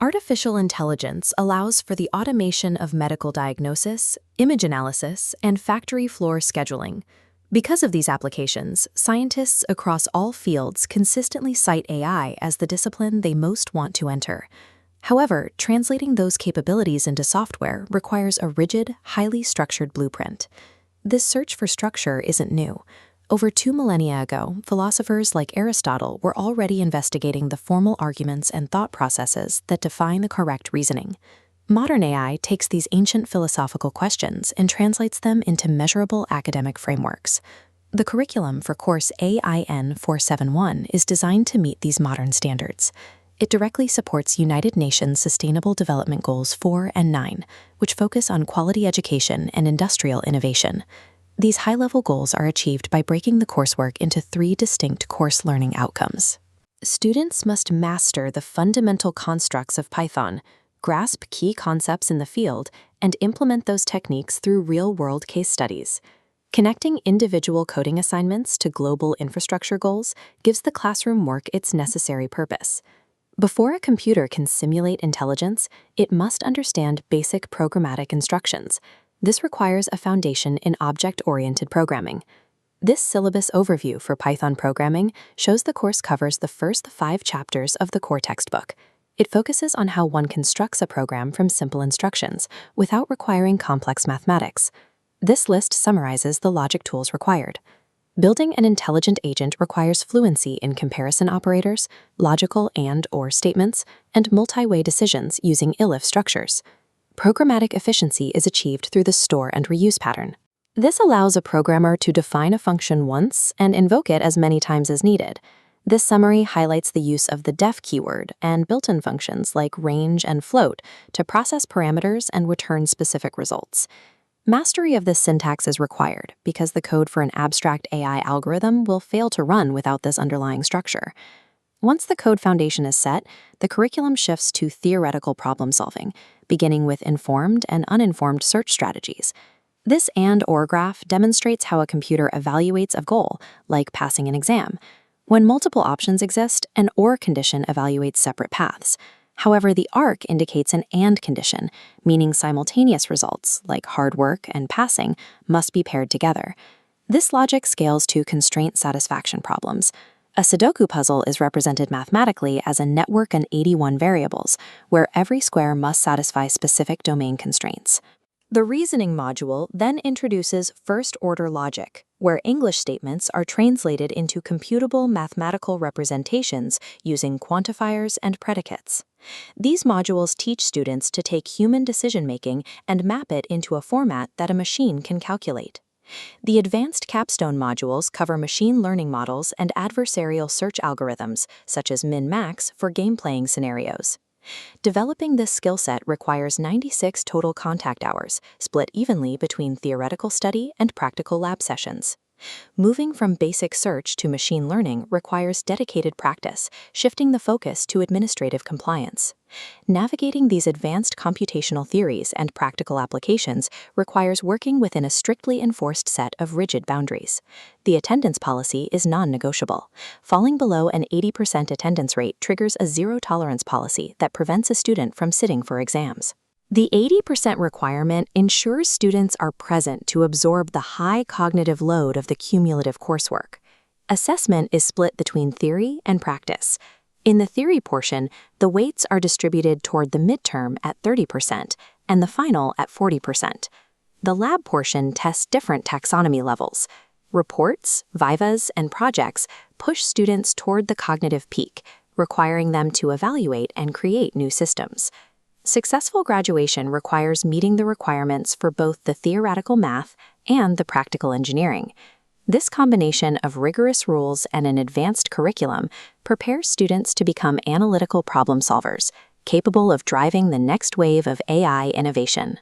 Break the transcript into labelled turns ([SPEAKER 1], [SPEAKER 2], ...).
[SPEAKER 1] Artificial intelligence allows for the automation of medical diagnosis, image analysis, and factory floor scheduling. Because of these applications, scientists across all fields consistently cite AI as the discipline they most want to enter. However, translating those capabilities into software requires a rigid, highly structured blueprint. This search for structure isn't new. Over 2 millennia ago, philosophers like Aristotle were already investigating the formal arguments and thought processes that define the correct reasoning. Modern AI takes these ancient philosophical questions and translates them into measurable academic frameworks. The curriculum for course AIN 471 is designed to meet these modern standards. It directly supports United Nations Sustainable Development Goals 4 and 9, which focus on quality education and industrial innovation. These high-level goals are achieved by breaking the coursework into 3 distinct course learning outcomes. Students must master the fundamental constructs of Python, grasp key concepts in the field, and implement those techniques through real-world case studies. Connecting individual coding assignments to global infrastructure goals gives the classroom work its necessary purpose. Before a computer can simulate intelligence, it must understand basic programmatic instructions. This requires a foundation in object-oriented programming. This syllabus overview for Python programming shows the course covers the first 5 chapters of the core textbook. It focuses on how one constructs a program from simple instructions without requiring complex mathematics. This list summarizes the logic tools required. Building an intelligent agent requires fluency in comparison operators, logical and/or statements, and multi-way decisions using if structures. Programmatic efficiency is achieved through the store and reuse pattern. This allows a programmer to define a function once and invoke it as many times as needed. This summary highlights the use of the def keyword and built-in functions like range and float to process parameters and return specific results. Mastery of this syntax is required because the code for an abstract AI algorithm will fail to run without this underlying structure. Once the code foundation is set, the curriculum shifts to theoretical problem solving, beginning with informed and uninformed search strategies. This and/or graph demonstrates how a computer evaluates a goal, like passing an exam. When multiple options exist, an or condition evaluates separate paths. However, the arc indicates an and condition, meaning simultaneous results, like hard work and passing, must be paired together. This logic scales to constraint satisfaction problems. A Sudoku puzzle is represented mathematically as a network of 81 variables, where every square must satisfy specific domain constraints. The reasoning module then introduces first-order logic, where English statements are translated into computable mathematical representations using quantifiers and predicates. These modules teach students to take human decision-making and map it into a format that a machine can calculate. The advanced capstone modules cover machine learning models and adversarial search algorithms, such as min-max, for game-playing scenarios. Developing this skill set requires 96 total contact hours, split evenly between theoretical study and practical lab sessions. Moving from basic search to machine learning requires dedicated practice, shifting the focus to administrative compliance. Navigating these advanced computational theories and practical applications requires working within a strictly enforced set of rigid boundaries. The attendance policy is non-negotiable. Falling below an 80% attendance rate triggers a zero-tolerance policy that prevents a student from sitting for exams. The 80% requirement ensures students are present to absorb the high cognitive load of the cumulative coursework. Assessment is split between theory and practice. In the theory portion, the weights are distributed toward the midterm at 30% and the final at 40%. The lab portion tests different taxonomy levels. Reports, vivas, and projects push students toward the cognitive peak, requiring them to evaluate and create new systems. Successful graduation requires meeting the requirements for both the theoretical math and the practical engineering. This combination of rigorous rules and an advanced curriculum prepares students to become analytical problem solvers, capable of driving the next wave of AI innovation.